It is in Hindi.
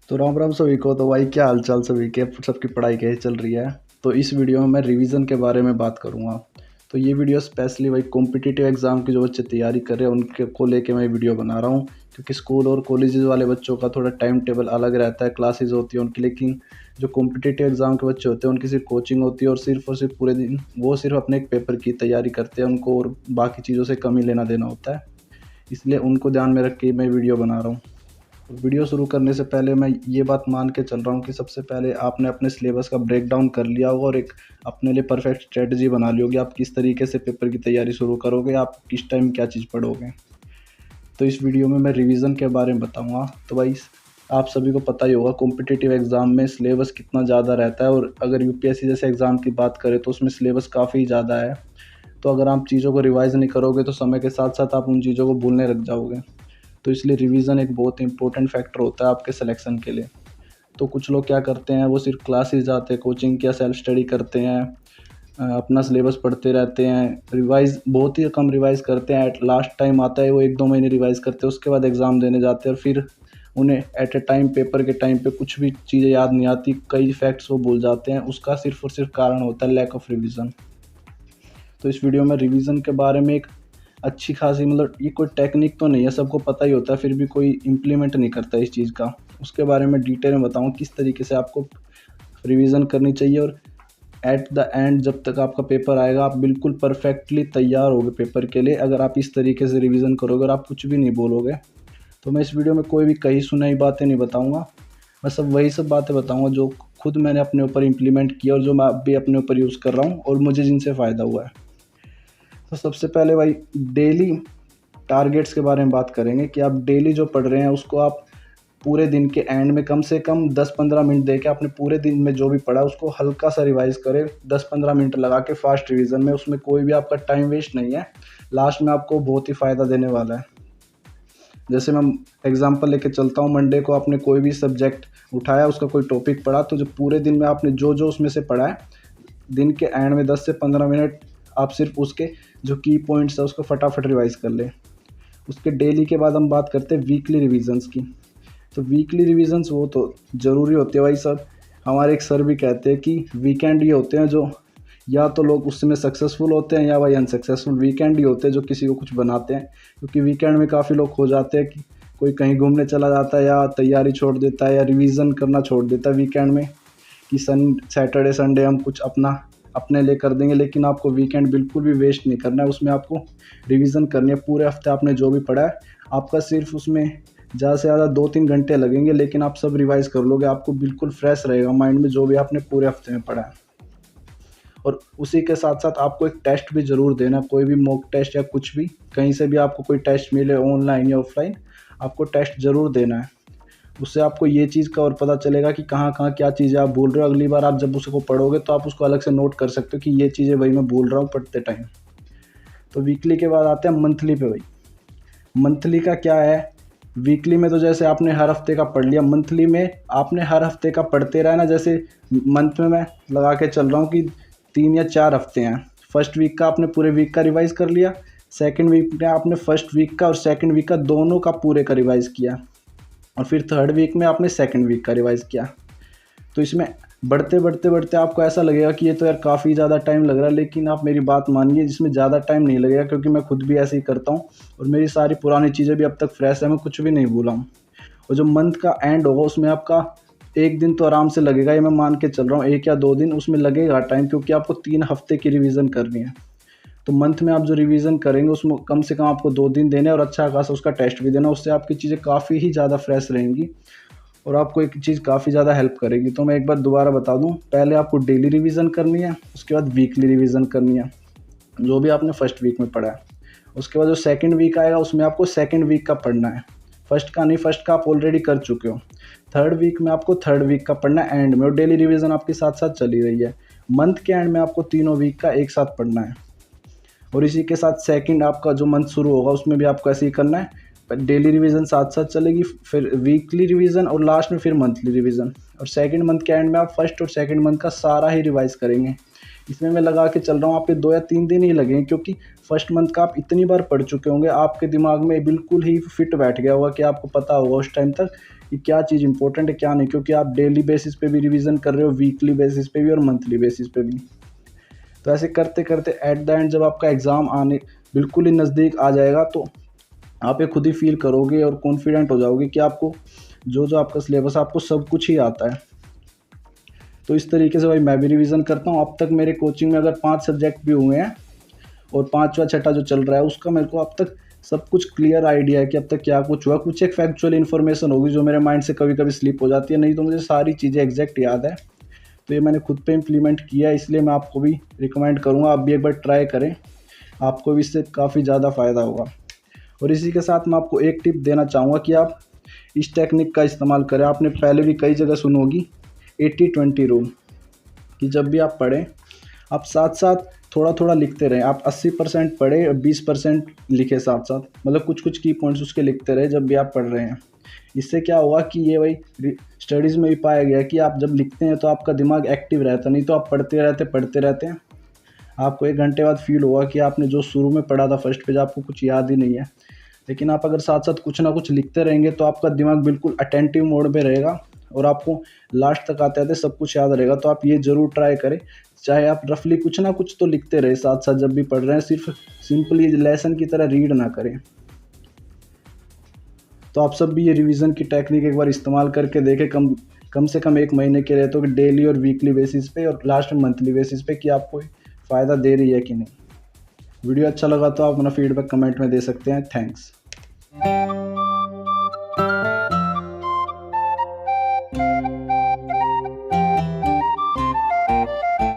तो राम राम सभी को। तो भाई क्या हाल चाल सभी के, सबकी पढ़ाई कैसे चल रही है। तो इस वीडियो में मैं रिवीजन के बारे में बात करूंगा। तो ये वीडियो स्पेशली भाई कॉम्पिटिटिव एग्जाम की जो बच्चे तैयारी कर रहे हैं उनके को लेके मैं वीडियो बना रहा हूँ। क्योंकि स्कूल और कॉलेजेस वाले बच्चों का थोड़ा टाइम टेबल अलग रहता है, क्लासेस होती है उनकी, लेकिन जो कॉम्पिटिटिव एग्जाम के बच्चे होते हैं उनकी सिर्फ कोचिंग होती है और सिर्फ पूरे दिन वो सिर्फ अपने एक पेपर की तैयारी करते हैं, उनको और बाकी चीज़ों से कम ही लेना देना होता है। इसलिए उनको ध्यान में रख के मैं वीडियो बना रहा हूँ। वीडियो शुरू करने से पहले मैं ये बात मान के चल रहा हूँ कि सबसे पहले आपने अपने सिलेबस का ब्रेक डाउन कर लिया होगा और एक अपने लिए परफेक्ट स्ट्रेटजी बना ली होगी, आप किस तरीके से पेपर की तैयारी शुरू करोगे, आप किस टाइम क्या चीज़ पढ़ोगे। तो इस वीडियो में मैं रिवीजन के बारे में बताऊँगा। तो भाई आप सभी को पता ही होगा कॉम्पिटिटिव एग्ज़ाम में सिलेबस कितना ज़्यादा रहता है, और अगर यूपीएससी जैसे एग्ज़ाम की बात करें तो उसमें सिलेबस काफ़ी ज़्यादा है। तो अगर आप चीज़ों को रिवाइज़ नहीं करोगे तो समय के साथ साथ आप उन चीज़ों को भूलने लग जाओगे। तो इसलिए रिवीजन एक बहुत इंपॉर्टेंट फैक्टर होता है आपके सिलेक्शन के लिए। तो कुछ लोग क्या करते हैं, वो सिर्फ क्लासेस जाते हैं, कोचिंग या सेल्फ स्टडी करते हैं, अपना सिलेबस पढ़ते रहते हैं, रिवाइज़ बहुत ही कम रिवाइज़ करते हैं। एट लास्ट टाइम आता है वो 1-2 महीने रिवाइज़ करते हैं, उसके बाद एग्ज़ाम देने जाते हैं और फिर उन्हें एट ए टाइम पेपर के टाइम पे कुछ भी चीज़ें याद नहीं आती, कई फैक्ट्स वो भूल जाते हैं। उसका सिर्फ और सिर्फ कारण होता है लैक ऑफ रिवीजन। तो इस वीडियो में रिवीजन के बारे में एक अच्छी खासी, मतलब ये कोई टेक्निक तो नहीं है, सबको पता ही होता है, फिर भी कोई इम्प्लीमेंट नहीं करता इस चीज़ का। उसके बारे में डिटेल में बताऊँ किस तरीके से आपको रिवीजन करनी चाहिए, और एट द एंड जब तक आपका पेपर आएगा आप बिल्कुल परफेक्टली तैयार होगे पेपर के लिए, अगर आप इस तरीके से रिवीजन करोगे और आप कुछ भी नहीं बोलोगे। तो मैं इस वीडियो में कोई भी कही सुनाई बातें नहीं बताऊँगा, मैं सब वही सब बातें बताऊँगा जो खुद मैंने अपने ऊपर इम्प्लीमेंट किया और जो मैं अब भी अपने ऊपर यूज़ कर रहा हूँ और मुझे जिनसे फ़ायदा हुआ है। तो सबसे पहले भाई डेली टारगेट्स के बारे में बात करेंगे कि आप डेली जो पढ़ रहे हैं उसको आप पूरे दिन के एंड में कम से कम 10-15 मिनट दे के आपने पूरे दिन में जो भी पढ़ा उसको हल्का सा रिवाइज़ करें। 10-15 मिनट लगा के फास्ट रिवीजन में, उसमें कोई भी आपका टाइम वेस्ट नहीं है, लास्ट में आपको बहुत ही फ़ायदा देने वाला है। जैसे मैं एग्जांपल लेके चलता हूँ, मंडे को आपने कोई भी सब्जेक्ट उठाया, उसका कोई टॉपिक पढ़ा, तो जो पूरे दिन में आपने जो जो उसमें से पढ़ा है, दिन के एंड में 10 से 15 मिनट आप सिर्फ उसके जो की पॉइंट्स है उसको फटाफट रिवाइज़ कर लें। उसके डेली के बाद हम बात करते हैं वीकली रिवीजन्स की। तो वीकली रिवीजन्स वो तो ज़रूरी होते हैं भाई सर। हमारे एक सर भी कहते हैं कि वीकेंड ये होते हैं जो या तो लोग उसमें सक्सेसफुल होते हैं या भाई अनसक्सेसफुल। वीकेंड ही होते हैं जो किसी को कुछ बनाते हैं, क्योंकि वीकेंड में काफ़ी लोग हो जाते हैं कि कोई कहीं घूमने चला जाता है या तैयारी छोड़ देता है या रिवीजन करना छोड़ देता है वीकेंड में, कि सैटरडे संडे हम कुछ अपने लिए कर देंगे। लेकिन आपको वीकेंड बिल्कुल भी वेस्ट नहीं करना है, उसमें आपको रिवीजन करनी है। पूरे हफ्ते आपने जो भी पढ़ा है आपका सिर्फ उसमें ज़्यादा से ज़्यादा 2-3 घंटे लगेंगे, लेकिन आप सब रिवाइज़ कर लोगे, आपको बिल्कुल फ्रेश रहेगा माइंड में जो भी आपने पूरे हफ्ते में पढ़ा है। और उसी के साथ साथ आपको एक टेस्ट भी ज़रूर देना, कोई भी मॉक टेस्ट या कुछ भी, कहीं से भी आपको कोई टेस्ट मिले ऑनलाइन या ऑफलाइन, आपको टेस्ट ज़रूर देना है। उससे आपको ये चीज़ का और पता चलेगा कि कहाँ कहाँ क्या चीज़ें आप भूल रहे हो। अगली बार आप जब उसको पढ़ोगे तो आप उसको अलग से नोट कर सकते हो कि ये चीज़ें भाई मैं भूल रहा हूँ पढ़ते टाइम। तो वीकली के बाद आते हैं मंथली पे। भाई मंथली का क्या है, वीकली में तो जैसे आपने हर हफ्ते का पढ़ लिया, मंथली में आपने हर हफ्ते का पढ़ते रहना। जैसे मंथ में मैं लगा के चल रहा हूँ कि 3 या 4 हफ्ते हैं। फर्स्ट वीक का आपने पूरे वीक का रिवाइज़ कर लिया, सेकंड वीक में आपने फर्स्ट वीक का और सेकंड वीक का दोनों का पूरे का रिवाइज़ किया, और फिर थर्ड वीक में आपने सेकंड वीक का रिवाइज़ किया। तो इसमें बढ़ते आपको ऐसा लगेगा कि ये तो यार काफ़ी ज़्यादा टाइम लग रहा है, लेकिन आप मेरी बात मानिए, जिसमें ज़्यादा टाइम नहीं लगेगा, क्योंकि मैं खुद भी ऐसे ही करता हूँ और मेरी सारी पुरानी चीज़ें भी अब तक फ्रेश है, मैं कुछ भी नहीं भूला हूँ। और जो मंथ का एंड होगा उसमें आपका 1 दिन तो आराम से लगेगा, ये मैं मान के चल रहा हूँ, 1 या 2 दिन उसमें लगेगा टाइम, क्योंकि आपको 3 हफ्ते की रिवीजन करनी है। तो मंथ में आप जो रिवीजन करेंगे उसमें कम से कम आपको 2 दिन देने और अच्छा खासा उसका टेस्ट भी देना, उससे आपकी चीज़ें काफ़ी ही ज़्यादा फ्रेश रहेंगी और आपको एक चीज़ काफ़ी ज़्यादा हेल्प करेगी। तो मैं एक बार दोबारा बता दूं, पहले आपको डेली रिवीजन करनी है, उसके बाद वीकली रिवीजन करनी है जो भी आपने फर्स्ट वीक में पढ़ा है। उसके बाद जो सेकंड वीक आएगा उसमें आपको सेकंड वीक का पढ़ना है, फर्स्ट का नहीं, फर्स्ट का आप ऑलरेडी कर चुके हो। थर्ड वीक में आपको थर्ड वीक का पढ़ना है एंड में, और डेली रिवीजन आपके साथ साथ चली रही है। मंथ के एंड में आपको तीनों वीक का एक साथ पढ़ना है, और इसी के साथ सेकंड आपका जो मंथ शुरू होगा उसमें भी आपको ऐसे ही करना है। डेली रिवीजन साथ साथ चलेगी, फिर वीकली रिवीजन और लास्ट में फिर मंथली रिवीजन। और सेकंड मंथ के एंड में आप फर्स्ट और सेकंड मंथ का सारा ही रिवाइज करेंगे, इसमें मैं लगा के चल रहा हूँ, आपके 2 या 3 दिन ही लगेंगे, क्योंकि फर्स्ट मंथ का आप इतनी बार पढ़ चुके होंगे, आपके दिमाग में बिल्कुल ही फिट बैठ गया होगा कि आपको पता होगा उस टाइम तक कि क्या चीज़ इंपॉर्टेंट है क्या नहीं, क्योंकि आप डेली बेसिस पे भी रिवीजन कर रहे हो, वीकली बेसिस पे भी और मंथली बेसिस पे भी। तो ऐसे करते करते एट द एंड जब आपका एग्ज़ाम आने बिल्कुल ही नज़दीक आ जाएगा, तो आप ये खुद ही फील करोगे और कॉन्फिडेंट हो जाओगे कि आपको जो जो आपका सिलेबस आपको सब कुछ ही आता है। तो इस तरीके से भाई मैं भी रिवीजन करता हूँ। अब तक मेरे कोचिंग में अगर 5 सब्जेक्ट भी हुए हैं और 5वां छठा जो चल रहा है उसका मेरे को अब तक सब कुछ क्लियर आइडिया है कि अब तक क्या कुछ हुआ। कुछ एक फैक्चुअल इन्फॉर्मेशन होगी जो मेरे माइंड से कभी कभी स्लिप हो जाती है, नहीं तो मुझे सारी चीज़ें एग्जैक्ट याद है। तो ये मैंने खुद पे इम्प्लीमेंट किया है, इसलिए मैं आपको भी रिकमेंड करूँगा आप भी एक बार ट्राई करें, आपको भी इससे काफ़ी ज़्यादा फ़ायदा होगा। और इसी के साथ मैं आपको एक टिप देना चाहूँगा कि आप इस टेक्निक का इस्तेमाल करें। आपने पहले भी कई जगह सुनी होगी 80-20 रूल, कि जब भी आप पढ़ें आप साथ साथ थोड़ा थोड़ा लिखते रहें। आप 80% पढ़े और 20% लिखे साथ साथ, मतलब कुछ कुछ की पॉइंट्स उसके लिखते रहे जब भी आप पढ़ रहे हैं। इससे क्या होगा कि ये वही स्टडीज़ में भी पाया गया कि आप जब लिखते हैं तो आपका दिमाग एक्टिव रहता, नहीं तो आप पढ़ते रहते हैं, आपको 1 घंटे बाद फील होगा कि आपने जो शुरू में पढ़ा था फर्स्ट पेज आपको कुछ याद ही नहीं है। लेकिन आप अगर साथ साथ कुछ ना कुछ लिखते रहेंगे तो आपका दिमाग बिल्कुल अटेंटिव मोड पे रहेगा और आपको लास्ट तक आते आते सब कुछ याद रहेगा। तो आप ये ज़रूर ट्राई करें, चाहे आप रफली कुछ ना कुछ तो लिखते रहे साथ साथ जब भी पढ़ रहे हैं, सिर्फ सिंपली लेसन की तरह रीड ना करें। तो आप सब भी ये रिवीजन की टेक्निक एक बार इस्तेमाल करके देखें, कम से कम 1 महीने के लिए, तो डेली और वीकली बेसिस पे और लास्ट में मंथली बेसिस पे, कि आपको फ़ायदा दे रही है कि नहीं। वीडियो अच्छा लगा तो आप अपना फीडबैक कमेंट में दे सकते हैं। थैंक्स।